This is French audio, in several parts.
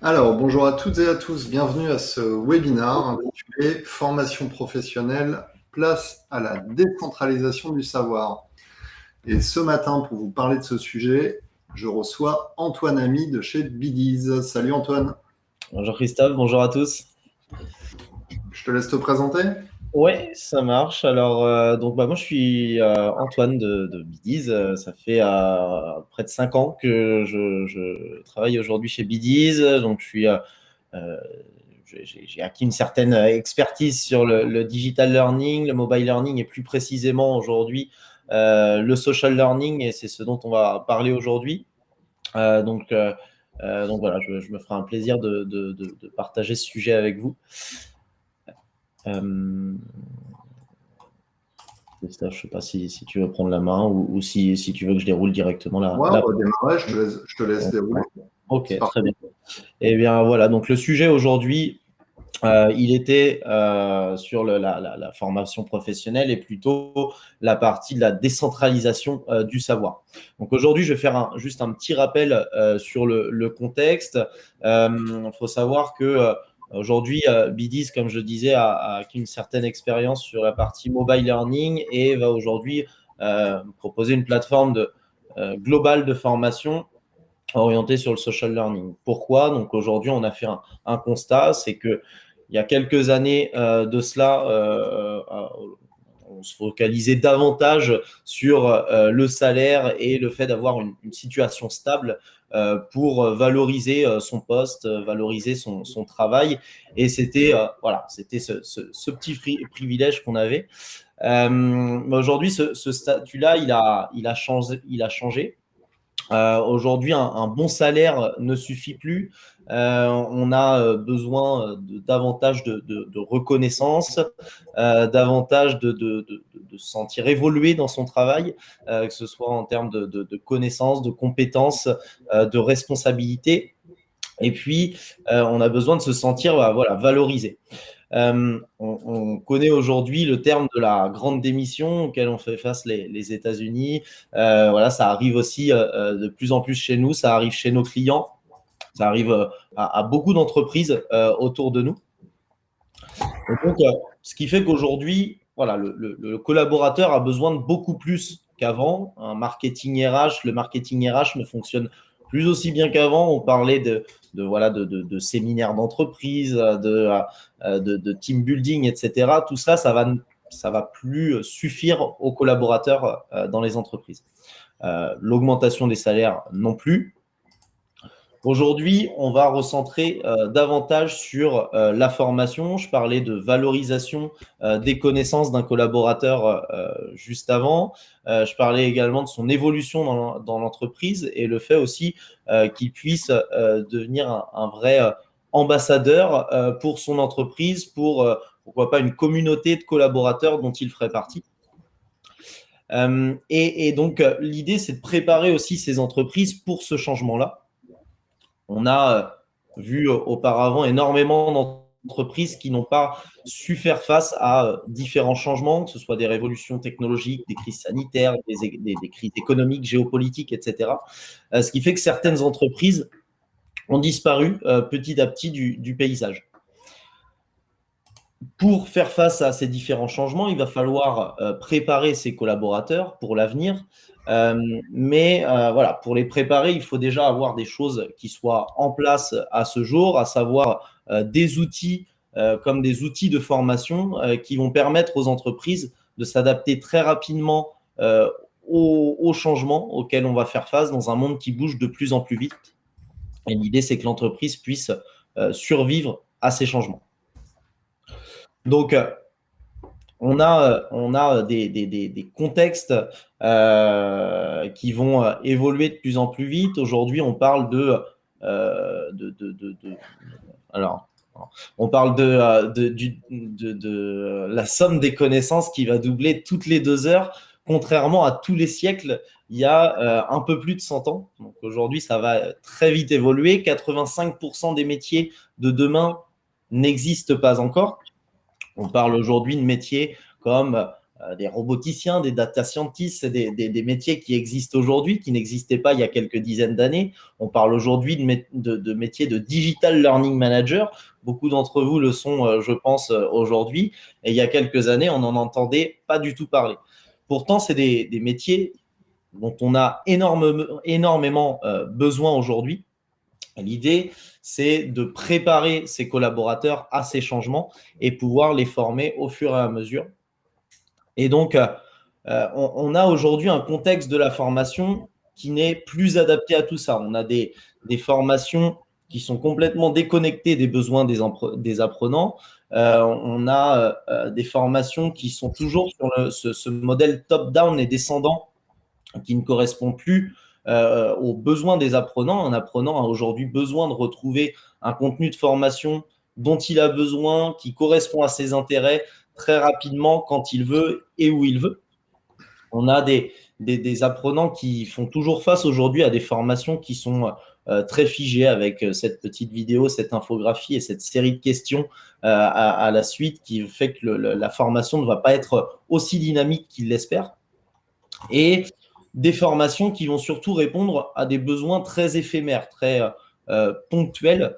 Alors, bonjour à toutes et à tous, bienvenue à ce webinaire intitulé Formation professionnelle, place à la décentralisation du savoir. Et ce matin, pour vous parler de ce sujet, je reçois Antoine Ami de chez Bidiz. Salut Antoine. Bonjour Christophe, bonjour à tous. Je te laisse te présenter. Ouais, ça marche. Alors, moi, je suis Antoine de Bidiz. Ça fait près de 5 ans que je travaille aujourd'hui chez Bidiz. Donc, euh, j'ai acquis une certaine expertise sur le digital learning, le mobile learning et plus précisément aujourd'hui le social learning. Et c'est ce dont on va parler aujourd'hui. Euh, donc, euh, donc voilà, je me ferai un plaisir de partager ce sujet avec vous. Euh, Christophe, je ne sais pas si tu veux prendre la main ou si tu veux que je déroule directement Ouais, on va démarrer, je te laisse dérouler. Ok, C'est parti. très bien. Eh bien, voilà, donc le sujet aujourd'hui, il était sur la formation professionnelle et plutôt la partie de la décentralisation du savoir. Donc aujourd'hui, je vais faire juste un petit rappel sur le contexte. Il faut savoir que aujourd'hui, Bidiz, comme je disais, a acquis une certaine expérience sur la partie mobile learning et va aujourd'hui proposer une plateforme globale de formation orientée sur le social learning. Pourquoi? Donc aujourd'hui, on a fait un constat, c'est que il y a quelques années de cela, on se focalisait davantage sur le salaire et le fait d'avoir une situation stable pour valoriser son poste, valoriser son travail. Et c'était c'était ce petit privilège qu'on avait. Aujourd'hui, ce statut-là, il a changé. Aujourd'hui, un bon salaire ne suffit plus. On a besoin de davantage de reconnaissance, davantage de se sentir évoluer dans son travail, que ce soit en termes de connaissances, de compétences, de responsabilités. Et puis, on a besoin de se sentir valorisé. On connaît aujourd'hui le terme de la grande démission auquel ont fait face les États-Unis. Ça arrive aussi de plus en plus chez nous, ça arrive chez nos clients, ça arrive à beaucoup d'entreprises autour de nous. Et donc, ce qui fait qu'aujourd'hui, le collaborateur a besoin de beaucoup plus qu'avant. Le marketing RH ne fonctionne plus aussi bien qu'avant. On parlait de séminaires d'entreprise, de team building, etc. Tout ça, ça va plus suffire aux collaborateurs dans les entreprises. L'augmentation des salaires non plus. Aujourd'hui, on va recentrer davantage sur la formation. Je parlais de valorisation des connaissances d'un collaborateur juste avant. Je parlais également de son évolution dans l'entreprise et le fait aussi qu'il puisse devenir un vrai ambassadeur pour son entreprise, pour pourquoi pas une communauté de collaborateurs dont il ferait partie. Donc, l'idée, c'est de préparer aussi ces entreprises pour ce changement-là. On a vu auparavant énormément d'entreprises qui n'ont pas su faire face à différents changements, que ce soit des révolutions technologiques, des crises sanitaires, des crises économiques, géopolitiques, etc. Ce qui fait que certaines entreprises ont disparu petit à petit du paysage. Pour faire face à ces différents changements, il va falloir préparer ses collaborateurs pour l'avenir. Pour les préparer, il faut déjà avoir des choses qui soient en place à ce jour, à savoir des outils comme des outils de formation qui vont permettre aux entreprises de s'adapter très rapidement aux changements auxquels on va faire face dans un monde qui bouge de plus en plus vite. Et l'idée, c'est que l'entreprise puisse survivre à ces changements. Donc, on a des contextes qui vont évoluer de plus en plus vite. Aujourd'hui, on parle on parle de la somme des connaissances qui va doubler toutes les 2 heures, contrairement à tous les siècles il y a un peu plus de 100 ans. Donc aujourd'hui, ça va très vite évoluer. 85% des métiers de demain n'existent pas encore. On parle aujourd'hui de métiers comme des roboticiens, des data scientists, c'est des métiers qui existent aujourd'hui, qui n'existaient pas il y a quelques dizaines d'années. On parle aujourd'hui de métiers de digital learning manager. Beaucoup d'entre vous le sont, je pense, aujourd'hui. Et il y a quelques années, on n'en entendait pas du tout parler. Pourtant, c'est des métiers dont on a énormément besoin aujourd'hui. L'idée, c'est de préparer ses collaborateurs à ces changements et pouvoir les former au fur et à mesure. Et donc, on a aujourd'hui un contexte de la formation qui n'est plus adapté à tout ça. On a des formations qui sont complètement déconnectées des besoins des apprenants. On a des formations qui sont toujours sur ce modèle top-down et descendant qui ne correspond plus aux besoins des apprenants. Un apprenant a aujourd'hui besoin de retrouver un contenu de formation dont il a besoin, qui correspond à ses intérêts très rapidement quand il veut et où il veut. On a des apprenants qui font toujours face aujourd'hui à des formations qui sont très figées avec cette petite vidéo, cette infographie et cette série de questions à la suite qui fait que la formation ne va pas être aussi dynamique qu'il l'espère. Et des formations qui vont surtout répondre à des besoins très éphémères, très ponctuels.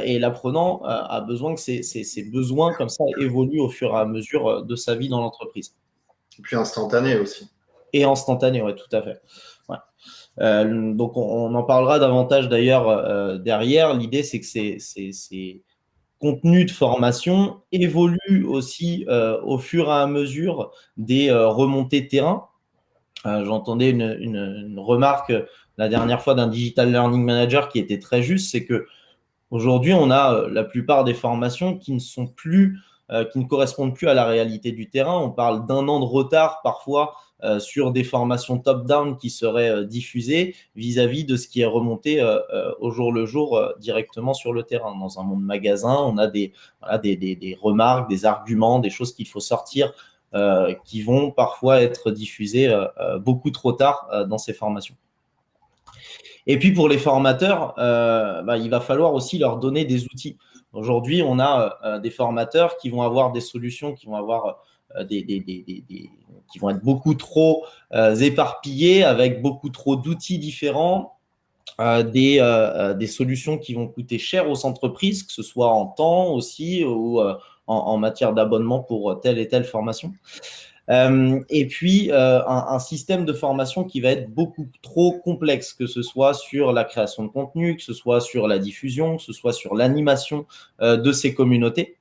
Et l'apprenant a besoin que ces besoins comme ça évoluent au fur et à mesure de sa vie dans l'entreprise. Et puis instantané aussi. Et instantané, oui, tout à fait. Ouais. Donc, on en parlera davantage d'ailleurs derrière. L'idée, c'est que ces contenus de formation évoluent aussi au fur et à mesure des remontées de terrain. J'entendais une remarque la dernière fois d'un digital learning manager qui était très juste, c'est que aujourd'hui, on a la plupart des formations qui ne correspondent plus à la réalité du terrain. On parle d'un an de retard parfois sur des formations top-down qui seraient diffusées vis-à-vis de ce qui est remonté au jour le jour directement sur le terrain. Dans un monde magasin, on a des remarques, des arguments, des choses qu'il faut sortir qui vont parfois être diffusées beaucoup trop tard dans ces formations. Et puis pour les formateurs, il va falloir aussi leur donner des outils. Aujourd'hui, on a des formateurs qui vont avoir des solutions, qui vont avoir qui vont être beaucoup trop éparpillés avec beaucoup trop d'outils différents, des solutions qui vont coûter cher aux entreprises, que ce soit en temps aussi ou en matière d'abonnement pour telle et telle formation. Et puis, un système de formation qui va être beaucoup trop complexe, que ce soit sur la création de contenu, que ce soit sur la diffusion, que ce soit sur l'animation de ces communautés,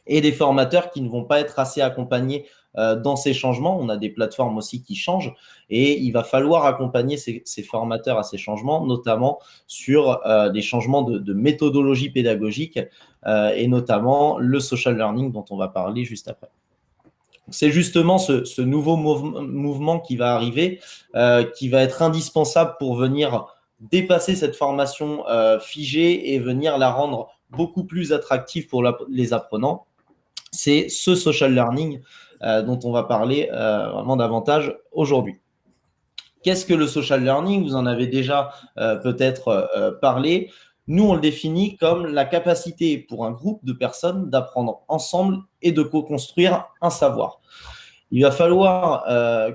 et des formateurs qui ne vont pas être assez accompagnés dans ces changements. On a des plateformes aussi qui changent et il va falloir accompagner ces formateurs à ces changements, notamment sur des changements de méthodologie pédagogique et notamment le social learning dont on va parler juste après. C'est justement ce nouveau mouvement qui va arriver, qui va être indispensable pour venir dépasser cette formation figée et venir la rendre beaucoup plus attractive pour les apprenants. C'est ce social learning dont on va parler vraiment davantage aujourd'hui. Qu'est-ce que le social learning? Vous en avez déjà peut-être parlé. Nous, on le définit comme la capacité pour un groupe de personnes d'apprendre ensemble et de co-construire un savoir. Il va falloir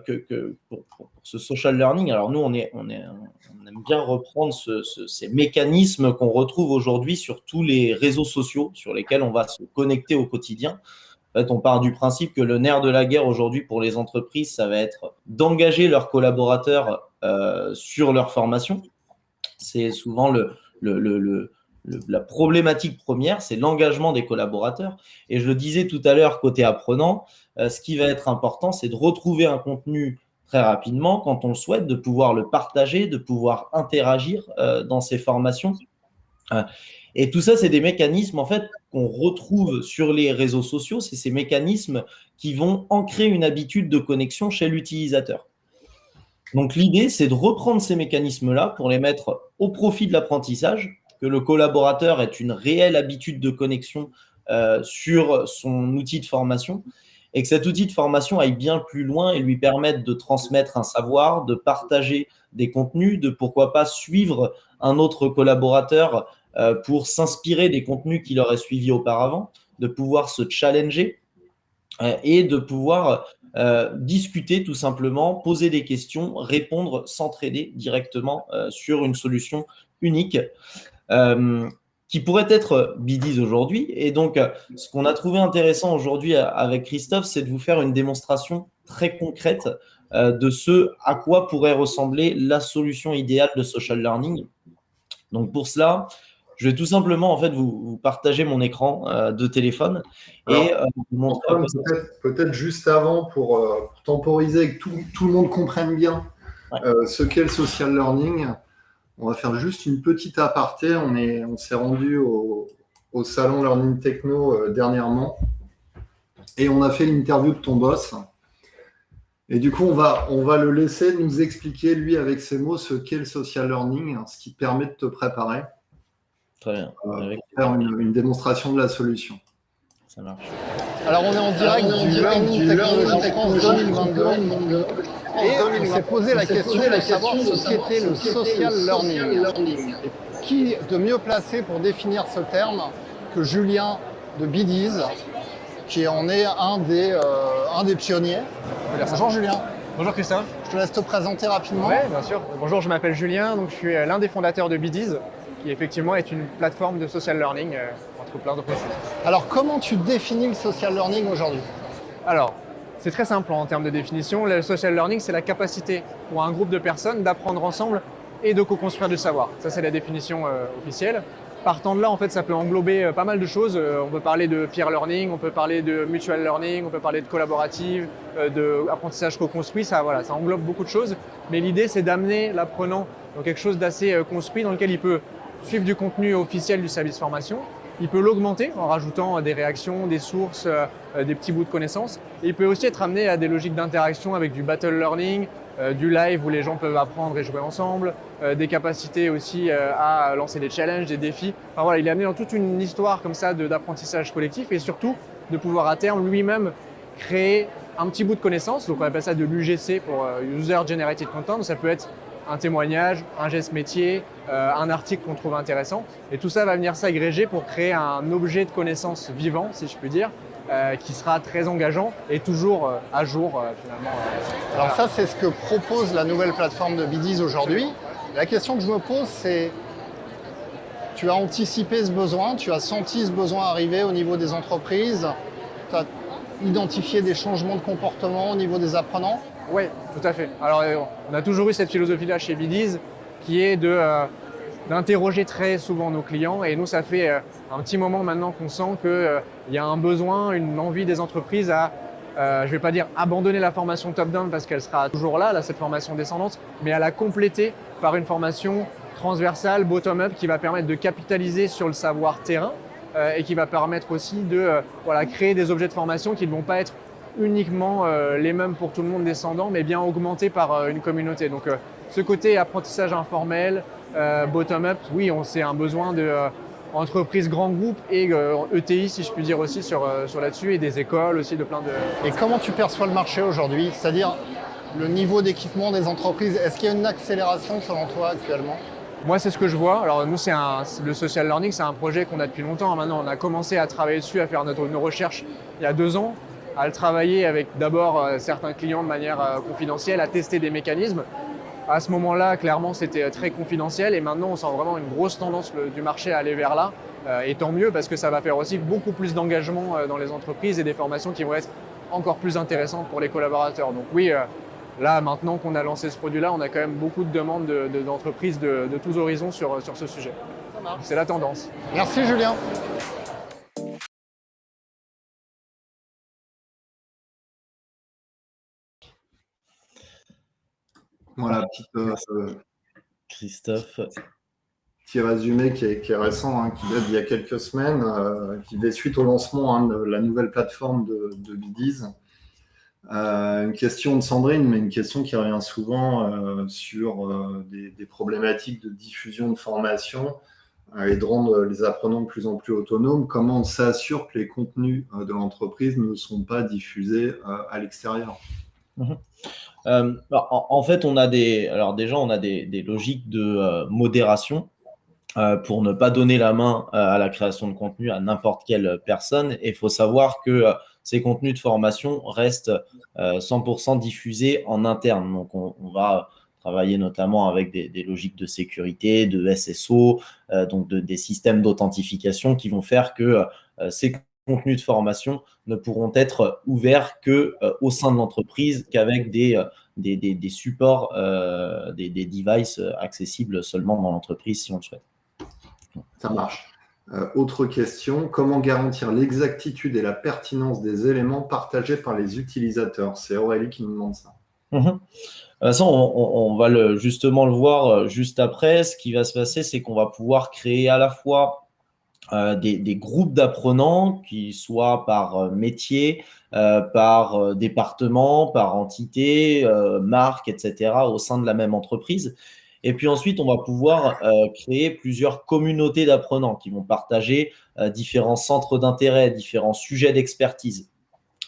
que pour ce social learning, alors nous, on aime bien reprendre ces mécanismes qu'on retrouve aujourd'hui sur tous les réseaux sociaux sur lesquels on va se connecter au quotidien. En fait, on part du principe que le nerf de la guerre aujourd'hui pour les entreprises, ça va être d'engager leurs collaborateurs sur leur formation. C'est souvent la problématique première, c'est l'engagement des collaborateurs. Et je le disais tout à l'heure, côté apprenant, ce qui va être important, c'est de retrouver un contenu très rapidement quand on le souhaite, de pouvoir le partager, de pouvoir interagir dans ces formations. Et tout ça, c'est des mécanismes en fait qu'on retrouve sur les réseaux sociaux. C'est ces mécanismes qui vont ancrer une habitude de connexion chez l'utilisateur. Donc l'idée, c'est de reprendre ces mécanismes-là pour les mettre au profit de l'apprentissage, que le collaborateur ait une réelle habitude de connexion sur son outil de formation et que cet outil de formation aille bien plus loin et lui permette de transmettre un savoir, de partager des contenus, de pourquoi pas suivre un autre collaborateur pour s'inspirer des contenus qu'il aurait suivis auparavant, de pouvoir se challenger et de pouvoir discuter tout simplement, poser des questions, répondre, s'entraider directement sur une solution unique qui pourrait être Biddies aujourd'hui. Et donc, ce qu'on a trouvé intéressant aujourd'hui avec Christophe, c'est de vous faire une démonstration très concrète de ce à quoi pourrait ressembler la solution idéale de social learning. Donc, pour cela, je vais tout simplement en fait vous partager mon écran de téléphone et vous montrer. Peut-être juste avant pour temporiser et que tout le monde comprenne bien ce qu'est le social learning. On va faire juste une petite aparté. On s'est rendu au salon Learning Techno dernièrement et on a fait l'interview de ton boss. Et du coup, on va le laisser nous expliquer, lui, avec ses mots, ce qu'est le social learning, ce qui permet de te préparer. Très bien. Pour faire une démonstration de la solution. Ça marche. Alors, on est en direct du Learning Technology France 2022. Et on s'est posé la question de savoir ce qu'était le social learning. Qui de mieux placé pour définir ce terme que Julien de Biddies, qui en est un des pionniers. Bonjour Julien. Bonjour Christophe. Je te laisse te présenter rapidement. Oui, bien sûr. Bonjour, je m'appelle Julien, donc je suis l'un des fondateurs de Biddies, qui effectivement est une plateforme de social learning entre plein d'autres choses. Alors, comment tu définis le social learning aujourd'hui ? Alors, c'est très simple en termes de définition. Le social learning, c'est la capacité pour un groupe de personnes d'apprendre ensemble et de co-construire du savoir. Ça, c'est la définition officielle. Partant de là, en fait, ça peut englober pas mal de choses. On peut parler de peer learning, on peut parler de mutual learning, on peut parler de collaborative, d'apprentissage co-construit. Ça englobe beaucoup de choses. Mais l'idée, c'est d'amener l'apprenant dans quelque chose d'assez construit dans lequel il peut suivre du contenu officiel du service formation. Il peut l'augmenter en rajoutant des réactions, des sources, des petits bouts de connaissances. Et il peut aussi être amené à des logiques d'interaction avec du battle learning, du live où les gens peuvent apprendre et jouer ensemble, des capacités aussi à lancer des challenges, des défis. Enfin, voilà, il est amené dans toute une histoire comme ça d'apprentissage collectif et surtout de pouvoir à terme lui-même créer un petit bout de connaissance. Donc on appelle ça de l'UGC pour User Generated Content. Donc, ça peut être un témoignage, un geste métier, un article qu'on trouve intéressant. Et tout ça va venir s'agréger pour créer un objet de connaissance vivant, si je puis dire, qui sera très engageant et toujours à jour finalement. Alors ça, c'est ce que propose la nouvelle plateforme de Biddies aujourd'hui. La question que je me pose, c'est tu as anticipé ce besoin, tu as senti ce besoin arriver au niveau des entreprises, tu as identifié des changements de comportement au niveau des apprenants ? Oui, tout à fait. Alors, on a toujours eu cette philosophie-là chez Biddies qui est d'interroger très souvent nos clients. Et nous, ça fait un petit moment maintenant qu'on sent qu'il y a un besoin, une envie des entreprises à, je ne vais pas dire abandonner la formation top-down parce qu'elle sera toujours là, cette formation descendante, mais à la compléter par une formation transversale, bottom-up, qui va permettre de capitaliser sur le savoir terrain et qui va permettre aussi de créer des objets de formation qui ne vont pas être uniquement les mêmes pour tout le monde descendant, mais bien augmentés par une communauté. Donc ce côté apprentissage informel, bottom-up, oui, c'est un besoin de entreprises, grands groupes et ETI, si je puis dire aussi sur là-dessus, et des écoles aussi, de plein de... Et comment tu perçois le marché aujourd'hui ? C'est-à-dire le niveau d'équipement des entreprises, est-ce qu'il y a une accélération selon toi actuellement ? Moi, c'est ce que je vois. Alors nous, le social learning, c'est un projet qu'on a depuis longtemps. Maintenant, on a commencé à travailler dessus, à faire nos recherches il y a 2 ans, à le travailler avec d'abord certains clients de manière confidentielle, à tester des mécanismes. À ce moment-là, clairement, c'était très confidentiel et maintenant, on sent vraiment une grosse tendance du marché à aller vers là. Et tant mieux parce que ça va faire aussi beaucoup plus d'engagement dans les entreprises et des formations qui vont être encore plus intéressantes pour les collaborateurs. Donc oui, là, maintenant qu'on a lancé ce produit-là, on a quand même beaucoup de demandes d'entreprises de tous horizons sur ce sujet. C'est la tendance. Merci Julien. Voilà, Christophe. Petit résumé qui est récent, qui date d'il y a quelques semaines, qui fait suite au lancement de la nouvelle plateforme de Biddies. Une question de Sandrine, mais une question qui revient souvent sur des problématiques de diffusion de formation et de rendre les apprenants de plus en plus autonomes. Comment on s'assure que les contenus de l'entreprise ne sont pas diffusés à l'extérieur ? En fait, on a des logiques de modération pour ne pas donner la main à la création de contenu à n'importe quelle personne. Et il faut savoir que ces contenus de formation restent 100% diffusés en interne. Donc, on va travailler notamment avec des logiques de sécurité, de SSO, donc des systèmes d'authentification qui vont faire que ces contenus de formation ne pourront être ouverts qu'au sein de l'entreprise, qu'avec des supports, des devices accessibles seulement dans l'entreprise si on le souhaite. Ça marche. Autre question, comment garantir l'exactitude et la pertinence des éléments partagés par les utilisateurs? C'est Aurélie qui nous demande ça. Ça, on va justement le voir juste après. Ce qui va se passer, c'est qu'on va pouvoir créer à la fois des groupes d'apprenants, qui soient par métier, par département, par entité, marque, etc., au sein de la même entreprise. Et puis ensuite, on va pouvoir créer plusieurs communautés d'apprenants qui vont partager différents centres d'intérêt, différents sujets d'expertise.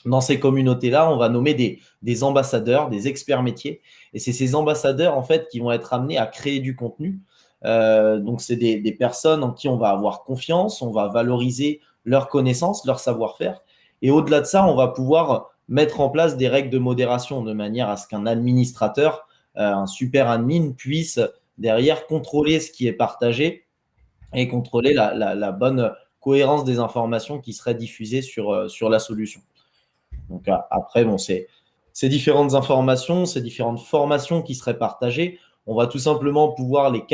Dans ces communautés-là, on va nommer des ambassadeurs, des experts métiers. Et c'est ces ambassadeurs, en fait, qui vont être amenés à créer du contenu. Donc, c'est des personnes en qui on va avoir confiance, on va valoriser leurs connaissances, leur savoir-faire. Et au-delà de ça, on va pouvoir mettre en place des règles de modération de manière à ce qu'un administrateur, un super admin, puisse derrière contrôler ce qui est partagé et contrôler la bonne cohérence des informations qui seraient diffusées sur la solution. Donc après, bon, ces différentes informations, ces différentes formations qui seraient partagées, on va tout simplement pouvoir les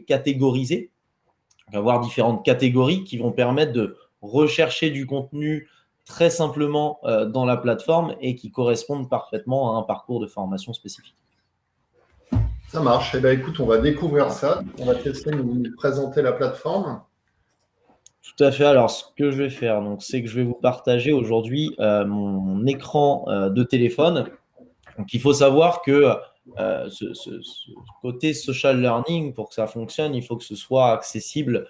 catégoriser. On va avoir différentes catégories qui vont permettre de rechercher du contenu très simplement dans la plateforme et qui correspondent parfaitement à un parcours de formation spécifique. Ça marche. Eh bien, écoute, on va découvrir ça. On va tester de nous présenter la plateforme. Tout à fait. Alors, ce que je vais faire, c'est que je vais vous partager aujourd'hui mon écran de téléphone. Donc, il faut savoir que ce côté social learning, pour que ça fonctionne, il faut que ce soit accessible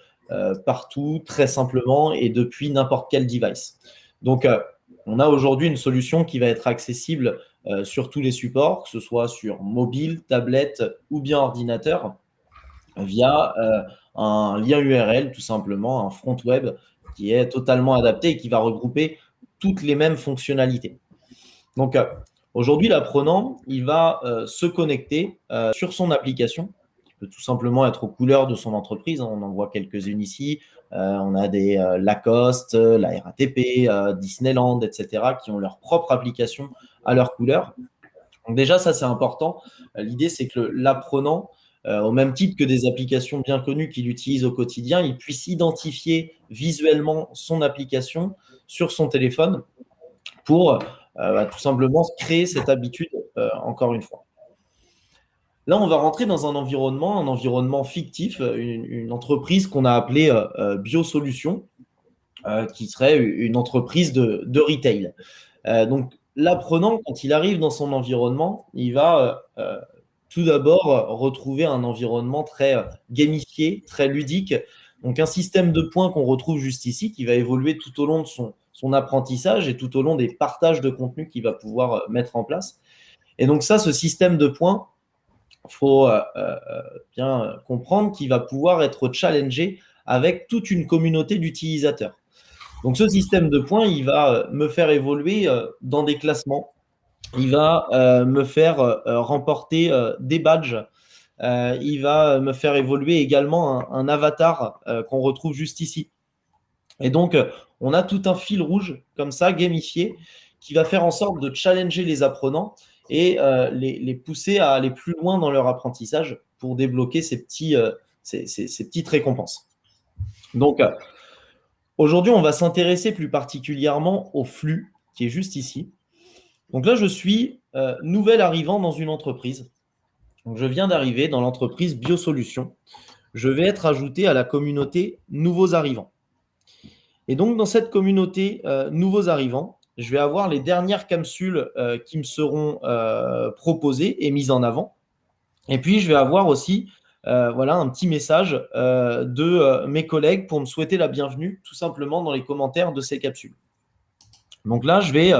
partout, très simplement et depuis n'importe quel device. Donc, on a aujourd'hui une solution qui va être accessible sur tous les supports, que ce soit sur mobile, tablette ou bien ordinateur, via un lien URL, tout simplement, un front web qui est totalement adapté et qui va regrouper toutes les mêmes fonctionnalités. Donc, aujourd'hui, l'apprenant, il va se connecter sur son application, qui peut tout simplement être aux couleurs de son entreprise. On en voit quelques-unes ici. On a des Lacoste, la RATP, Disneyland, etc., qui ont leur propre application à leur couleur. Donc déjà, ça, c'est important. L'idée, c'est que l'apprenant, au même titre que des applications bien connues qu'il utilise au quotidien, il puisse identifier visuellement son application sur son téléphone pour tout simplement créer cette habitude encore une fois. Là, on va rentrer dans un environnement fictif, une entreprise qu'on a appelée Biosolutions, qui serait une entreprise de retail. Donc, l'apprenant, quand il arrive dans son environnement, il va tout d'abord retrouver un environnement très gamifié, très ludique. Donc, un système de points qu'on retrouve juste ici, qui va évoluer tout au long de son apprentissage et tout au long des partages de contenu qu'il va pouvoir mettre en place. Et donc ça, ce système de points, il faut bien comprendre qu'il va pouvoir être challengé avec toute une communauté d'utilisateurs. Donc ce système de points, il va me faire évoluer dans des classements. Il va me faire remporter des badges. Il va me faire évoluer également un avatar qu'on retrouve juste ici. Et donc, on a tout un fil rouge comme ça, gamifié, qui va faire en sorte de challenger les apprenants et les pousser à aller plus loin dans leur apprentissage pour débloquer ces petites récompenses. Donc, aujourd'hui, on va s'intéresser plus particulièrement au flux qui est juste ici. Donc là, je suis nouvel arrivant dans une entreprise. Donc, je viens d'arriver dans l'entreprise Biosolutions. Je vais être ajouté à la communauté nouveaux arrivants. Et donc, dans cette communauté nouveaux arrivants, je vais avoir les dernières capsules qui me seront proposées et mises en avant. Et puis, je vais avoir aussi un petit message de mes collègues pour me souhaiter la bienvenue, tout simplement dans les commentaires de ces capsules. Donc là, je vais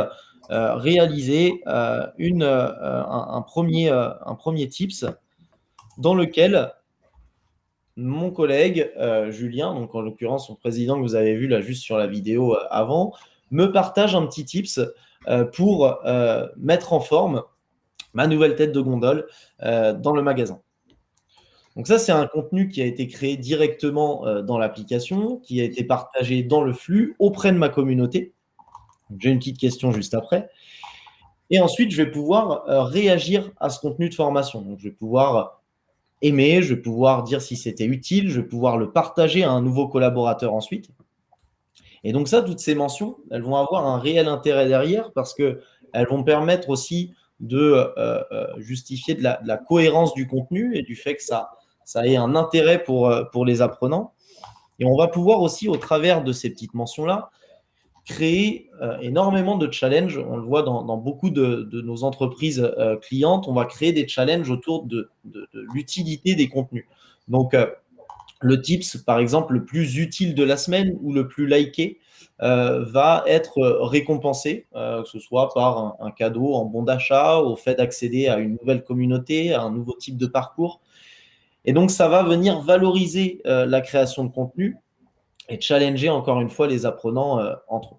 réaliser un premier tips dans lequel mon collègue Julien, donc en l'occurrence son président que vous avez vu là juste sur la vidéo avant, me partage un petit tips pour mettre en forme ma nouvelle tête de gondole dans le magasin. Donc ça, c'est un contenu qui a été créé directement dans l'application, qui a été partagé dans le flux auprès de ma communauté. J'ai une petite question juste après. Et ensuite, je vais pouvoir réagir à ce contenu de formation. Donc, je vais pouvoir aimer, je vais pouvoir dire si c'était utile, je vais pouvoir le partager à un nouveau collaborateur ensuite. Et donc ça, toutes ces mentions, elles vont avoir un réel intérêt derrière parce qu'elles vont permettre aussi de justifier de la cohérence du contenu et du fait que ça ait un intérêt pour les apprenants. Et on va pouvoir aussi, au travers de ces petites mentions-là, créer énormément de challenges. On le voit dans beaucoup de nos entreprises clientes, on va créer des challenges autour de l'utilité des contenus. Donc, le tips, par exemple, le plus utile de la semaine ou le plus liké va être récompensé, que ce soit par un cadeau en bon d'achat, au fait d'accéder à une nouvelle communauté, à un nouveau type de parcours. Et donc, ça va venir valoriser la création de contenu et challenger encore une fois les apprenants entre eux.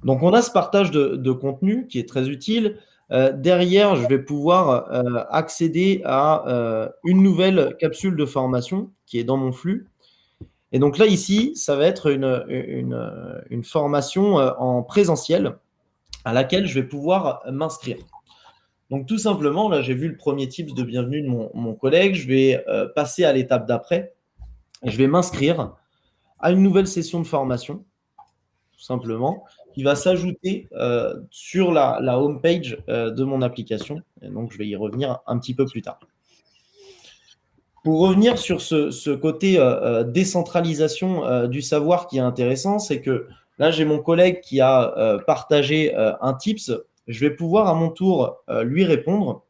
Donc, on a ce partage de contenu qui est très utile. Derrière, je vais pouvoir accéder à une nouvelle capsule de formation qui est dans mon flux. Et donc là, ici, ça va être une formation en présentiel à laquelle je vais pouvoir m'inscrire. Donc, tout simplement, là, j'ai vu le premier tips de bienvenue de mon collègue. Je vais passer à l'étape d'après et je vais m'inscrire à une nouvelle session de formation, tout simplement, qui va s'ajouter sur la home page de mon application. Et donc, je vais y revenir un petit peu plus tard. Pour revenir sur ce côté décentralisation du savoir qui est intéressant, c'est que là, j'ai mon collègue qui a partagé un tips. Je vais pouvoir à mon tour lui répondre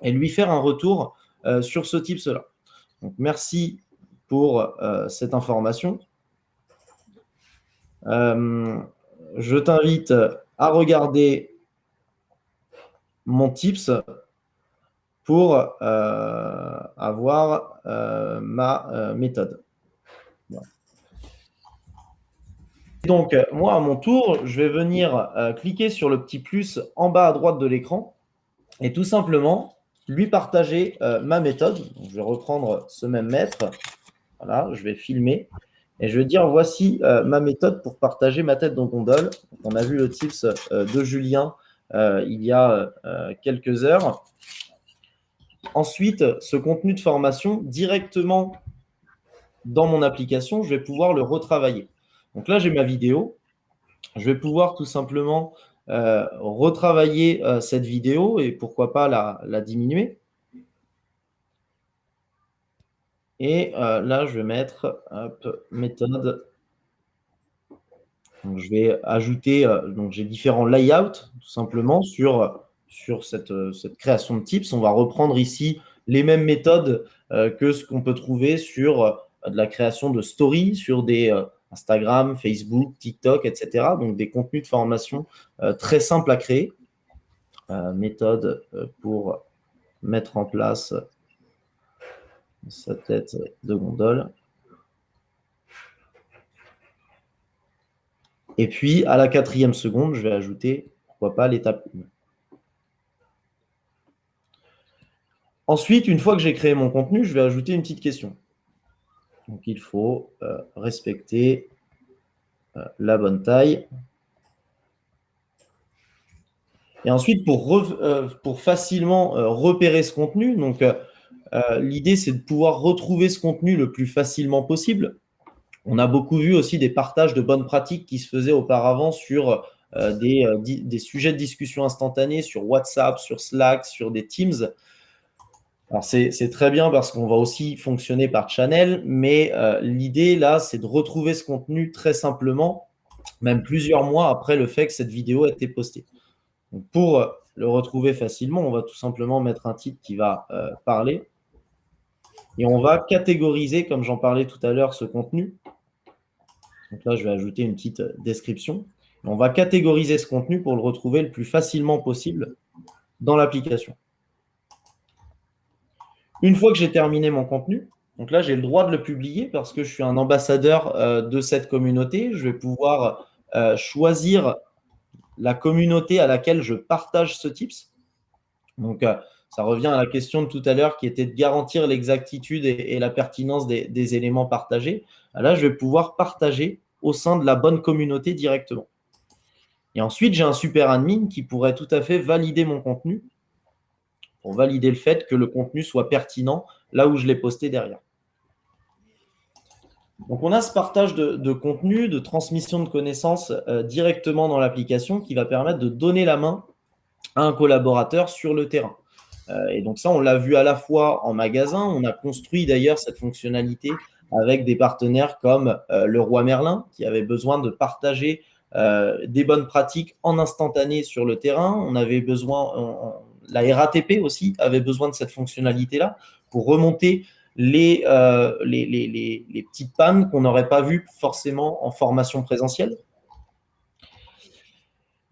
et lui faire un retour sur ce tips-là. Donc, merci pour cette information. Je t'invite à regarder mon tips pour avoir ma méthode. Voilà. Donc, moi, à mon tour, je vais venir cliquer sur le petit plus en bas à droite de l'écran et tout simplement lui partager ma méthode. Donc, je vais reprendre ce même maître. Voilà, je vais filmer. Et je vais dire, voici ma méthode pour partager ma tête dans gondole. On a vu le tips de Julien il y a quelques heures. Ensuite, ce contenu de formation, directement dans mon application, je vais pouvoir le retravailler. Donc là, j'ai ma vidéo. Je vais pouvoir tout simplement retravailler cette vidéo et pourquoi pas la diminuer. Et là, je vais mettre méthode. Donc, je vais ajouter, donc j'ai différents layouts tout simplement sur cette création de tips. On va reprendre ici les mêmes méthodes que ce qu'on peut trouver sur de la création de stories, sur des Instagram, Facebook, TikTok, etc. Donc des contenus de formation très simples à créer. Méthode pour mettre en place sa tête de gondole. Et puis, à la 4e seconde, je vais ajouter, pourquoi pas, l'étape 1. Ensuite, une fois que j'ai créé mon contenu, je vais ajouter une petite question. Donc, il faut respecter la bonne taille. Et ensuite, pour facilement repérer ce contenu, donc l'idée, c'est de pouvoir retrouver ce contenu le plus facilement possible. On a beaucoup vu aussi des partages de bonnes pratiques qui se faisaient auparavant sur des sujets de discussion instantanée, sur WhatsApp, sur Slack, sur des Teams. Alors, c'est très bien parce qu'on va aussi fonctionner par channel, mais l'idée, là, c'est de retrouver ce contenu très simplement, même plusieurs mois après le fait que cette vidéo a été postée. Donc, pour le retrouver facilement, on va tout simplement mettre un titre qui va parler. Et on va catégoriser, comme j'en parlais tout à l'heure, ce contenu. Donc là, je vais ajouter une petite description. On va catégoriser ce contenu pour le retrouver le plus facilement possible dans l'application. Une fois que j'ai terminé mon contenu, donc là, j'ai le droit de le publier parce que je suis un ambassadeur de cette communauté. Je vais pouvoir choisir la communauté à laquelle je partage ce tips. Donc, ça revient à la question de tout à l'heure qui était de garantir l'exactitude et la pertinence des éléments partagés. Là, je vais pouvoir partager au sein de la bonne communauté directement. Et ensuite, j'ai un super admin qui pourrait tout à fait valider mon contenu pour valider le fait que le contenu soit pertinent là où je l'ai posté derrière. Donc, on a ce partage de contenu, de transmission de connaissances directement dans l'application qui va permettre de donner la main à un collaborateur sur le terrain. Et donc ça, on l'a vu à la fois en magasin. On a construit d'ailleurs cette fonctionnalité avec des partenaires comme Leroy Merlin qui avait besoin de partager des bonnes pratiques en instantané sur le terrain. On avait besoin, la RATP aussi avait besoin de cette fonctionnalité-là pour remonter les petites pannes qu'on n'aurait pas vues forcément en formation présentielle.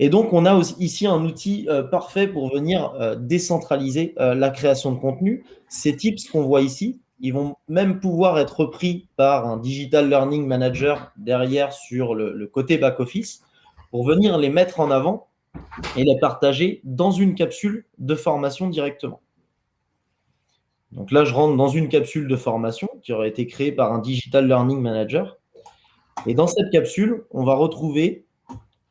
Et donc, on a aussi ici un outil parfait pour venir décentraliser la création de contenu. Ces tips qu'on voit ici, ils vont même pouvoir être repris par un Digital Learning Manager derrière sur le côté back-office pour venir les mettre en avant et les partager dans une capsule de formation directement. Donc là, je rentre dans une capsule de formation qui aurait été créée par un Digital Learning Manager. Et dans cette capsule, on va retrouver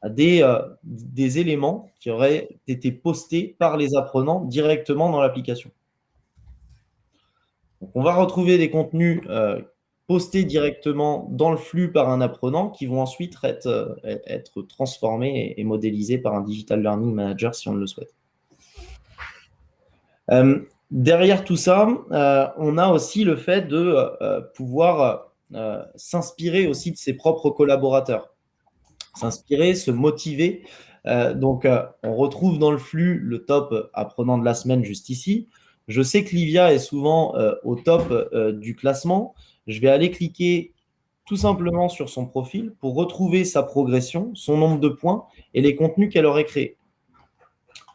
des éléments qui auraient été postés par les apprenants directement dans l'application. Donc, on va retrouver des contenus postés directement dans le flux par un apprenant qui vont ensuite être transformés et modélisés par un Digital Learning Manager si on le souhaite. Derrière tout ça, on a aussi le fait de pouvoir s'inspirer aussi de ses propres collaborateurs. S'inspirer, se motiver. Donc, on retrouve dans le flux le top apprenant de la semaine juste ici. Je sais que Livia est souvent au top du classement. Je vais aller cliquer tout simplement sur son profil pour retrouver sa progression, son nombre de points et les contenus qu'elle aurait créés.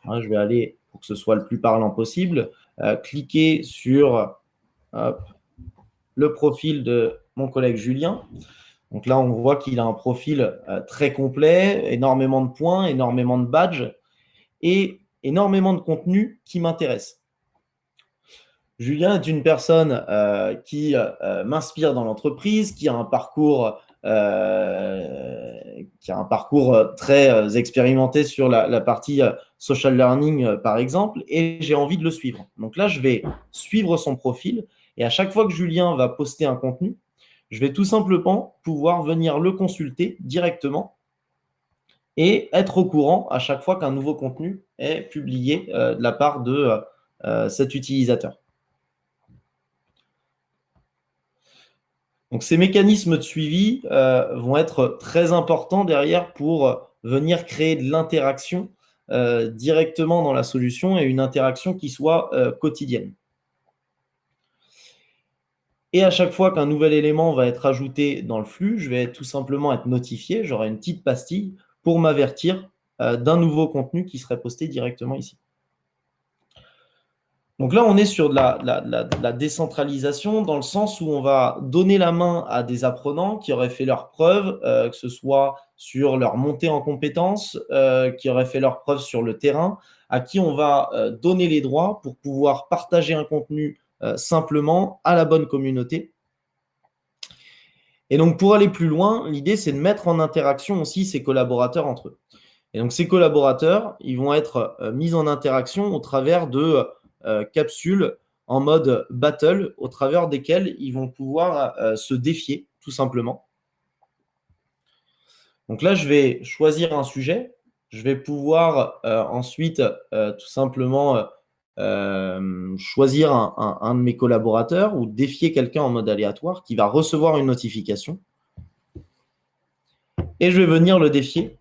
Je vais aller, pour que ce soit le plus parlant possible, cliquer sur le profil de mon collègue Julien. Donc là, on voit qu'il a un profil très complet, énormément de points, énormément de badges et énormément de contenu qui m'intéresse. Julien est une personne qui m'inspire dans l'entreprise, qui a un parcours très expérimenté sur la partie social learning, par exemple, et j'ai envie de le suivre. Donc là, je vais suivre son profil et à chaque fois que Julien va poster un contenu, je vais tout simplement pouvoir venir le consulter directement et être au courant à chaque fois qu'un nouveau contenu est publié de la part de cet utilisateur. Donc, ces mécanismes de suivi vont être très importants derrière pour venir créer de l'interaction directement dans la solution et une interaction qui soit quotidienne. Et à chaque fois qu'un nouvel élément va être ajouté dans le flux, je vais tout simplement être notifié, j'aurai une petite pastille pour m'avertir d'un nouveau contenu qui serait posté directement ici. Donc là, on est sur de la décentralisation dans le sens où on va donner la main à des apprenants qui auraient fait leurs preuves, que ce soit sur leur montée en compétences, qui auraient fait leurs preuves sur le terrain, à qui on va donner les droits pour pouvoir partager un contenu simplement à la bonne communauté. Et donc, pour aller plus loin, l'idée, c'est de mettre en interaction aussi ces collaborateurs entre eux. Et donc, ces collaborateurs, ils vont être mis en interaction au travers de capsules en mode battle, au travers desquelles ils vont pouvoir se défier, tout simplement. Donc là, je vais choisir un sujet. Je vais pouvoir ensuite tout simplement choisir un de mes collaborateurs ou défier quelqu'un en mode aléatoire qui va recevoir une notification. Et je vais venir le défier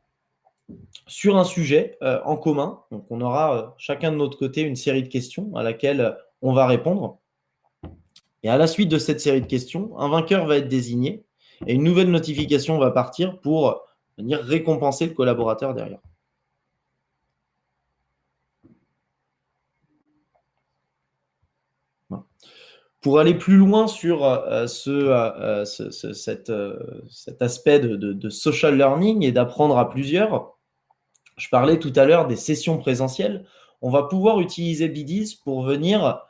sur un sujet en commun. Donc, on aura chacun de notre côté une série de questions à laquelle on va répondre. Et à la suite de cette série de questions, un vainqueur va être désigné et une nouvelle notification va partir pour venir récompenser le collaborateur derrière. Pour aller plus loin sur cet aspect de social learning et d'apprendre à plusieurs, je parlais tout à l'heure des sessions présentielles. On va pouvoir utiliser Biddies pour venir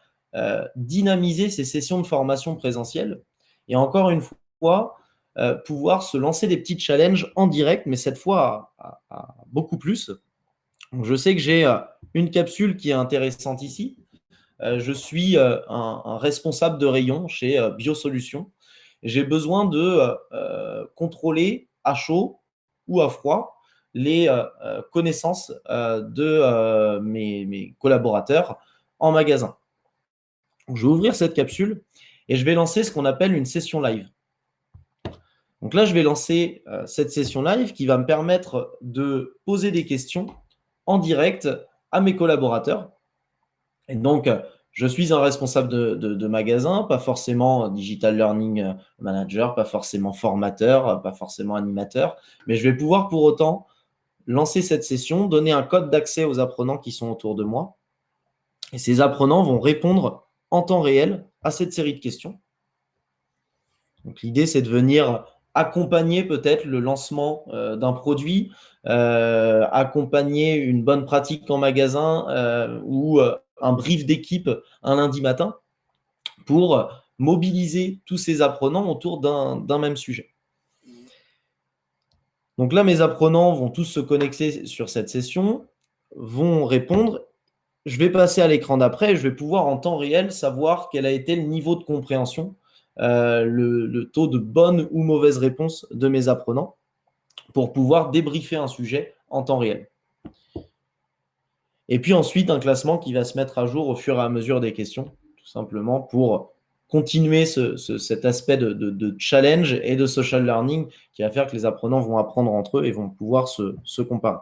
dynamiser ces sessions de formation présentielles et encore une fois, pouvoir se lancer des petits challenges en direct, mais cette fois à beaucoup plus. Donc, je sais que j'ai une capsule qui est intéressante ici. Je suis un responsable de rayon chez Biosolutions. J'ai besoin de contrôler à chaud ou à froid les connaissances de mes collaborateurs en magasin. Donc, je vais ouvrir cette capsule et je vais lancer ce qu'on appelle une session live. Donc là, je vais lancer cette session live qui va me permettre de poser des questions en direct à mes collaborateurs. Et donc, je suis un responsable de magasin, pas forcément digital learning manager, pas forcément formateur, pas forcément animateur, mais je vais pouvoir pour autant lancer cette session, donner un code d'accès aux apprenants qui sont autour de moi. Et ces apprenants vont répondre en temps réel à cette série de questions. Donc, l'idée, c'est de venir accompagner peut-être le lancement d'un produit, accompagner une bonne pratique en magasin ou un brief d'équipe un lundi matin pour mobiliser tous ces apprenants autour d'un même sujet. Donc là, mes apprenants vont tous se connecter sur cette session, vont répondre. Je vais passer à l'écran d'après et je vais pouvoir en temps réel savoir quel a été le niveau de compréhension, le taux de bonne ou mauvaise réponse de mes apprenants pour pouvoir débriefer un sujet en temps réel. Et puis ensuite, un classement qui va se mettre à jour au fur et à mesure des questions, tout simplement pour continuer cet aspect de challenge et de social learning qui va faire que les apprenants vont apprendre entre eux et vont pouvoir se comparer.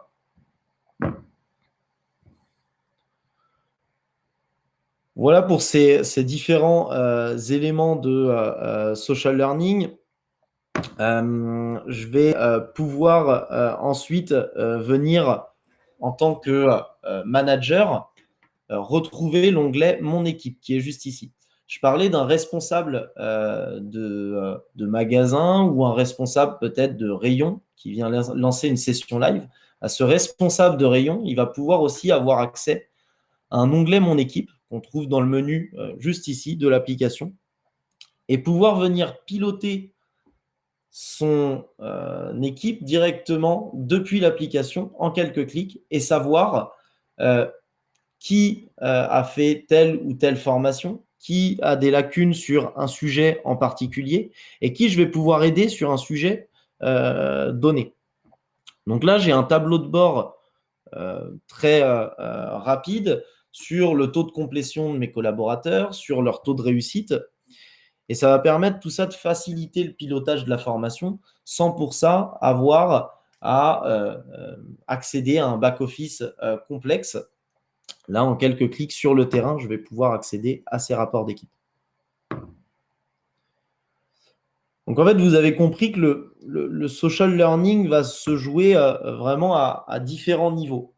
Voilà pour ces différents éléments de social learning. Je vais pouvoir ensuite venir en tant que manager retrouver l'onglet « Mon équipe » qui est juste ici. Je parlais d'un responsable de magasin ou un responsable peut-être de rayon qui vient lancer une session live. À ce responsable de rayon, il va pouvoir aussi avoir accès à un onglet « Mon équipe » qu'on trouve dans le menu juste ici de l'application et pouvoir venir piloter son équipe directement depuis l'application en quelques clics et savoir qui a fait telle ou telle formation, qui a des lacunes sur un sujet en particulier et qui je vais pouvoir aider sur un sujet donné. Donc là, j'ai un tableau de bord très rapide sur le taux de complétion de mes collaborateurs, sur leur taux de réussite. Et ça va permettre tout ça de faciliter le pilotage de la formation sans pour ça avoir à accéder à un back-office complexe. Là, en quelques clics sur le terrain, je vais pouvoir accéder à ces rapports d'équipe. Donc, en fait, vous avez compris que le social learning va se jouer vraiment à différents niveaux.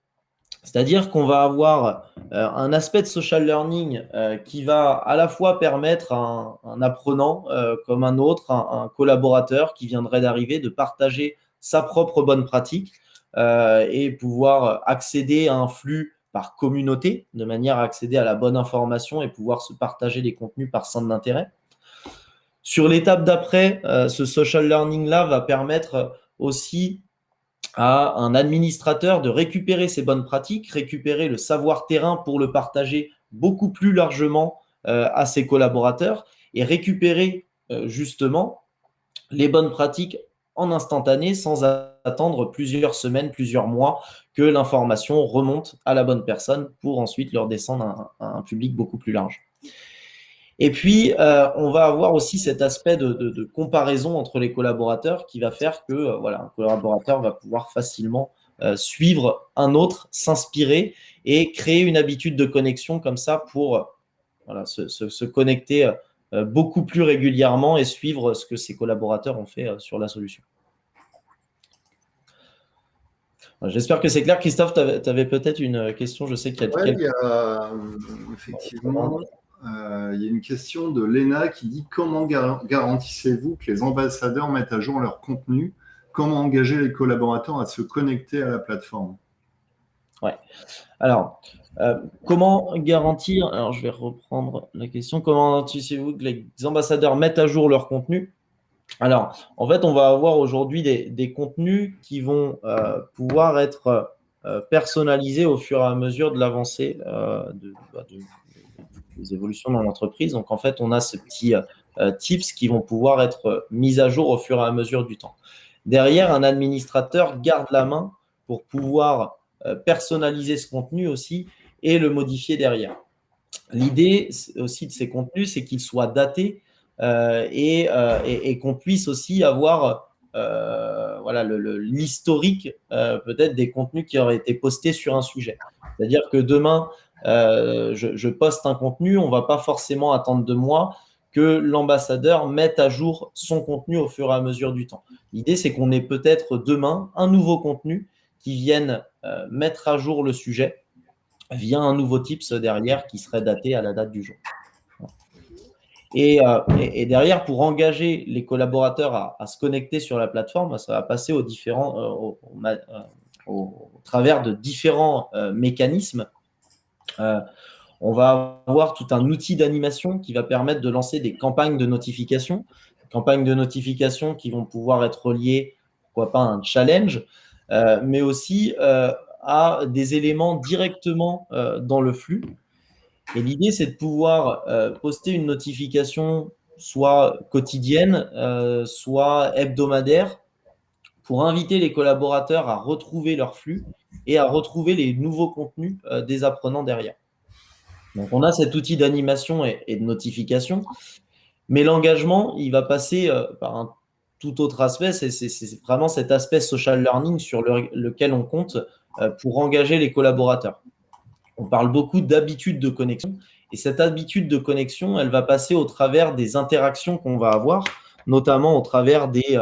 C'est-à-dire qu'on va avoir un aspect de social learning qui va à la fois permettre à un apprenant comme un autre, un collaborateur qui viendrait d'arriver, de partager sa propre bonne pratique et pouvoir accéder à un flux par communauté, de manière à accéder à la bonne information et pouvoir se partager des contenus par centre d'intérêt. Sur l'étape d'après, ce social learning-là va permettre aussi à un administrateur de récupérer ses bonnes pratiques, récupérer le savoir terrain pour le partager beaucoup plus largement à ses collaborateurs et récupérer justement les bonnes pratiques en instantané sans attendre plusieurs semaines, plusieurs mois que l'information remonte à la bonne personne pour ensuite leur descendre à un public beaucoup plus large. Et puis, on va avoir aussi cet aspect de comparaison entre les collaborateurs qui va faire que voilà, un collaborateur va pouvoir facilement suivre un autre, s'inspirer et créer une habitude de connexion comme ça pour voilà, se connecter beaucoup plus régulièrement et suivre ce que ses collaborateurs ont fait sur la solution. J'espère que c'est clair. Christophe, tu avais peut-être une question. Je sais qu'il y a effectivement. il y a une question de Léna qui dit comment garantissez-vous que les ambassadeurs mettent à jour leur contenu? Comment engager les collaborateurs à se connecter à la plateforme? Ouais. Alors, comment garantir, alors je vais reprendre la question, comment garantissez-vous que les ambassadeurs mettent à jour leur contenu? Alors, en fait, on va avoir aujourd'hui des contenus qui vont pouvoir être personnalisés au fur et à mesure de l'avancée des évolutions dans l'entreprise. Donc, en fait, on a ces petits tips qui vont pouvoir être mis à jour au fur et à mesure du temps. Derrière, un administrateur garde la main pour pouvoir personnaliser ce contenu aussi et le modifier derrière. L'idée aussi de ces contenus, c'est qu'ils soient datés et qu'on puisse aussi avoir voilà, l'historique peut-être des contenus qui auraient été postés sur un sujet. C'est-à-dire que demain, je poste un contenu, on ne va pas forcément attendre de moi que l'ambassadeur mette à jour son contenu au fur et à mesure du temps. L'idée, c'est qu'on ait peut-être demain un nouveau contenu qui vienne mettre à jour le sujet via un nouveau tips derrière qui serait daté à la date du jour. Et derrière, pour engager les collaborateurs à se connecter sur la plateforme, ça va passer au travers de différents mécanismes. On va avoir tout un outil d'animation qui va permettre de lancer des campagnes de notification qui vont pouvoir être reliées, pourquoi pas, à un challenge, mais aussi à des éléments directement dans le flux. Et l'idée, c'est de pouvoir poster une notification soit quotidienne, soit hebdomadaire, pour inviter les collaborateurs à retrouver leur flux et à retrouver les nouveaux contenus des apprenants derrière. Donc, on a cet outil d'animation et de notification, mais l'engagement, il va passer par un tout autre aspect. C'est vraiment cet aspect social learning sur lequel on compte pour engager les collaborateurs. On parle beaucoup d'habitude de connexion et cette habitude de connexion, elle va passer au travers des interactions qu'on va avoir, notamment au travers des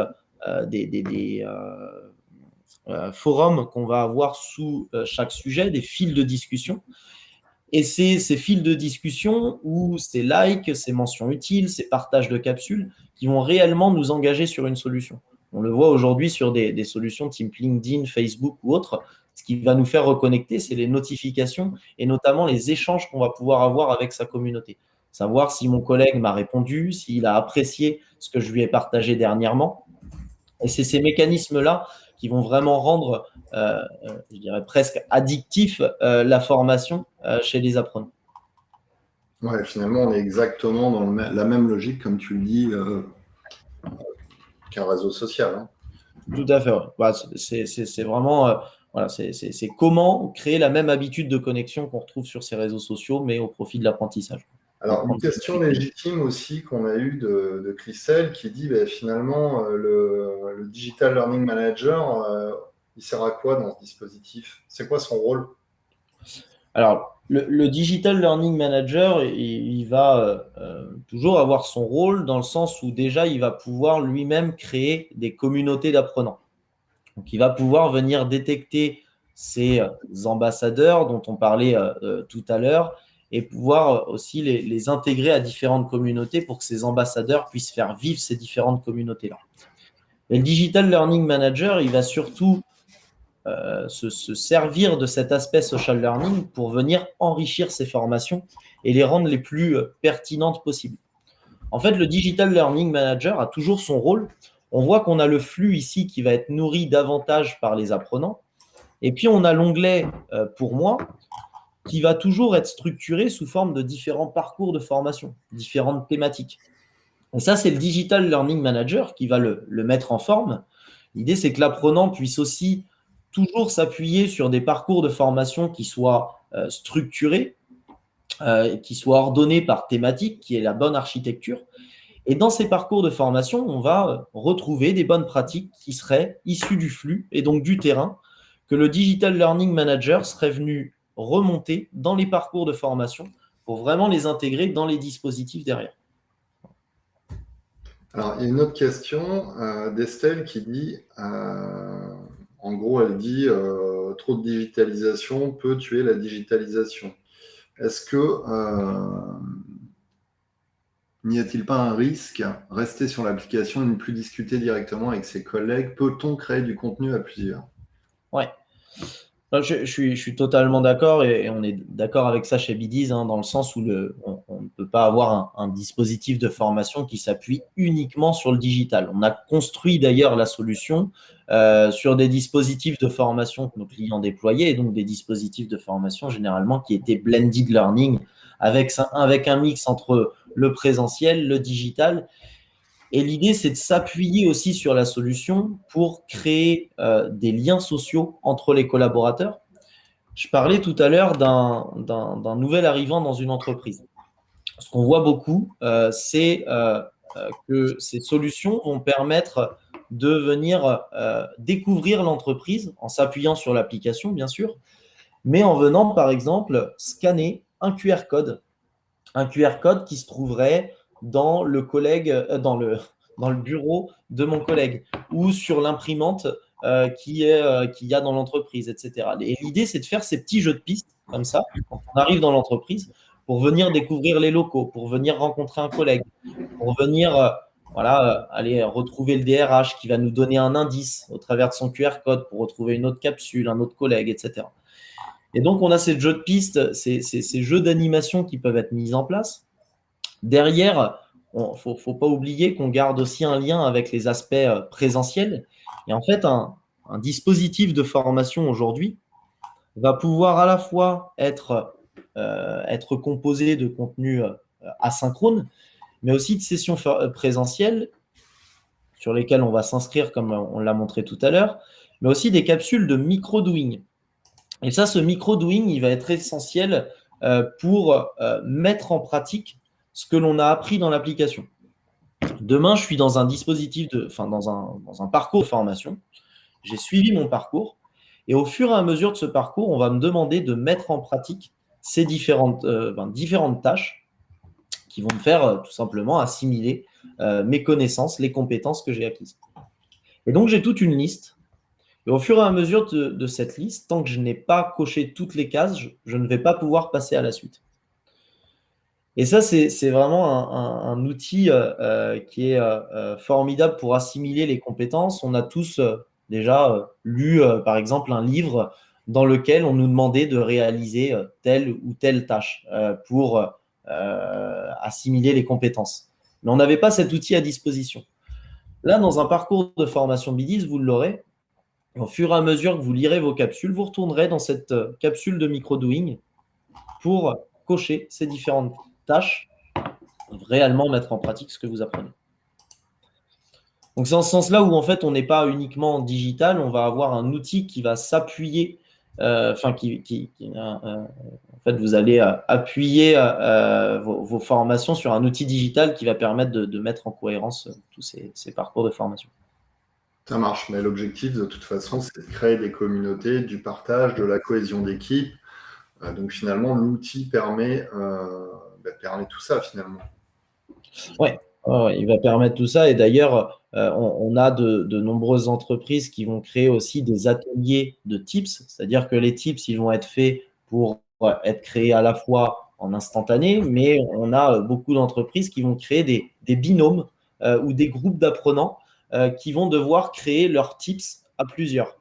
forums qu'on va avoir sous chaque sujet, des fils de discussion. Et c'est ces fils de discussion ou ces likes, ces mentions utiles, ces partages de capsules qui vont réellement nous engager sur une solution. On le voit aujourd'hui sur des solutions type LinkedIn, Facebook ou autres. Ce qui va nous faire reconnecter, c'est les notifications et notamment les échanges qu'on va pouvoir avoir avec sa communauté. Savoir si mon collègue m'a répondu, s'il a apprécié ce que je lui ai partagé dernièrement. Et c'est ces mécanismes-là qui vont vraiment rendre, je dirais presque addictif la formation chez les apprenants. Ouais, finalement, on est exactement dans la même logique, comme tu le dis, qu'un réseau social. Hein. Tout à fait. Ouais. Bah, c'est vraiment, voilà, c'est comment créer la même habitude de connexion qu'on retrouve sur ces réseaux sociaux, mais au profit de l'apprentissage. Alors, une question légitime aussi qu'on a eue de Christelle qui dit finalement, le Digital Learning Manager, il sert à quoi dans ce dispositif? C'est quoi son rôle? Alors, le Digital Learning Manager, il va toujours avoir son rôle dans le sens où déjà, il va pouvoir lui-même créer des communautés d'apprenants. Donc, il va pouvoir venir détecter ces ambassadeurs dont on parlait tout à l'heure et pouvoir aussi les intégrer à différentes communautés pour que ces ambassadeurs puissent faire vivre ces différentes communautés-là. Et le Digital Learning Manager, il va surtout se servir de cet aspect social learning pour venir enrichir ces formations et les rendre les plus pertinentes possibles. En fait, le Digital Learning Manager a toujours son rôle. On voit qu'on a le flux ici qui va être nourri davantage par les apprenants. Et puis, on a l'onglet pour moi qui va toujours être structuré sous forme de différents parcours de formation, différentes thématiques. Et ça, c'est le Digital Learning Manager qui va le mettre en forme. L'idée, c'est que l'apprenant puisse aussi toujours s'appuyer sur des parcours de formation qui soient structurés, qui soient ordonnés par thématique, qui est la bonne architecture. Et dans ces parcours de formation, on va retrouver des bonnes pratiques qui seraient issues du flux et donc du terrain que le Digital Learning Manager serait venu remonter dans les parcours de formation pour vraiment les intégrer dans les dispositifs derrière. Alors, il y a une autre question d'Estelle qui dit, en gros, elle dit trop de digitalisation peut tuer la digitalisation. Est-ce que N'y a-t-il pas un risque? Rester sur l'application et ne plus discuter directement avec ses collègues? Peut-on créer du contenu à plusieurs? Ouais. Je suis totalement d'accord et on est d'accord avec ça chez Bidiz, dans le sens où on ne peut pas avoir un dispositif de formation qui s'appuie uniquement sur le digital. On a construit d'ailleurs la solution sur des dispositifs de formation que nos clients déployaient, et donc des dispositifs de formation généralement qui étaient blended learning avec un mix entre le présentiel, le digital. Et l'idée, c'est de s'appuyer aussi sur la solution pour créer des liens sociaux entre les collaborateurs. Je parlais tout à l'heure d'un nouvel arrivant dans une entreprise. Ce qu'on voit beaucoup, c'est que ces solutions vont permettre de venir découvrir l'entreprise en s'appuyant sur l'application, bien sûr, mais en venant, par exemple, scanner un QR code qui se trouverait dans le bureau de mon collègue ou sur l'imprimante qu'il y a dans l'entreprise, etc. Et l'idée, c'est de faire ces petits jeux de pistes comme ça, quand on arrive dans l'entreprise, pour venir découvrir les locaux, pour venir rencontrer un collègue, pour venir aller retrouver le DRH qui va nous donner un indice au travers de son QR code pour retrouver une autre capsule, un autre collègue, etc. Et donc, on a ces jeux de pistes, ces jeux d'animation qui peuvent être mis en place. Derrière, il ne faut pas oublier qu'on garde aussi un lien avec les aspects présentiels. Et en fait, un dispositif de formation aujourd'hui va pouvoir à la fois être composé de contenus asynchrones, mais aussi de sessions présentielles sur lesquelles on va s'inscrire, comme on l'a montré tout à l'heure, mais aussi des capsules de micro-doing. Et ça, ce micro-doing, il va être essentiel pour mettre en pratique ce que l'on a appris dans l'application. Demain, je suis dans un dispositif, dans un parcours de formation. J'ai suivi mon parcours. Et au fur et à mesure de ce parcours, on va me demander de mettre en pratique ces différentes tâches qui vont me faire tout simplement assimiler mes connaissances, les compétences que j'ai acquises. Et donc, j'ai toute une liste. Et au fur et à mesure de cette liste, tant que je n'ai pas coché toutes les cases, je ne vais pas pouvoir passer à la suite. Et ça, c'est vraiment un outil qui est formidable pour assimiler les compétences. On a tous déjà lu, par exemple, un livre dans lequel on nous demandait de réaliser telle ou telle tâche pour assimiler les compétences. Mais on n'avait pas cet outil à disposition. Là, dans un parcours de formation Bidiz, vous l'aurez. Au fur et à mesure que vous lirez vos capsules, vous retournerez dans cette capsule de micro-doing pour cocher ces différentes tâches, réellement mettre en pratique ce que vous apprenez. Donc, c'est en ce sens-là où, en fait, on n'est pas uniquement en digital, on va avoir un outil qui va s'appuyer, en fait, vous allez appuyer vos formations sur un outil digital qui va permettre de mettre en cohérence tous ces parcours de formation. Ça marche, mais l'objectif, de toute façon, c'est de créer des communautés, du partage, de la cohésion d'équipe. Donc, finalement, l'outil permet tout ça, finalement. Ouais, il va permettre tout ça. Et d'ailleurs, on a de nombreuses entreprises qui vont créer aussi des ateliers de tips. C'est-à-dire que les tips, ils vont être faits pour être créés à la fois en instantané, mais on a beaucoup d'entreprises qui vont créer des binômes ou des groupes d'apprenants qui vont devoir créer leurs tips à plusieurs.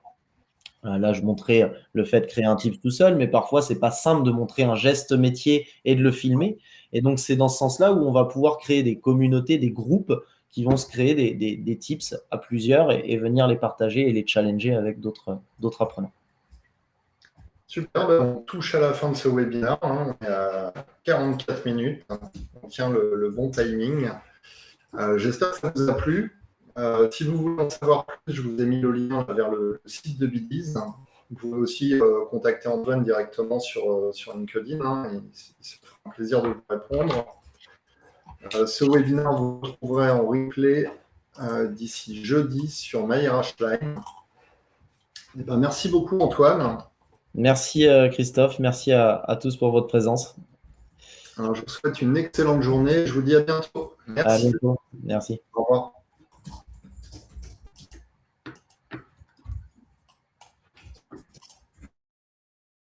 Là, je montrais le fait de créer un tips tout seul, mais parfois, ce n'est pas simple de montrer un geste métier et de le filmer. Et donc, c'est dans ce sens-là où on va pouvoir créer des communautés, des groupes qui vont se créer des tips à plusieurs et venir les partager et les challenger avec d'autres apprenants. Super, on touche à la fin de ce webinaire. On est à 44 minutes. On tient le bon timing. J'espère que ça vous a plu. Si vous voulez en savoir plus, je vous ai mis le lien vers le site de Bidiz. Vous pouvez aussi contacter Antoine directement sur LinkedIn. Il se fera un plaisir de vous répondre. Ce webinaire, vous le retrouverez en replay d'ici jeudi sur MyRHline. Merci beaucoup, Antoine. Merci, Christophe. Merci à tous pour votre présence. Alors, je vous souhaite une excellente journée. Je vous dis à bientôt. Merci. À bientôt. Merci.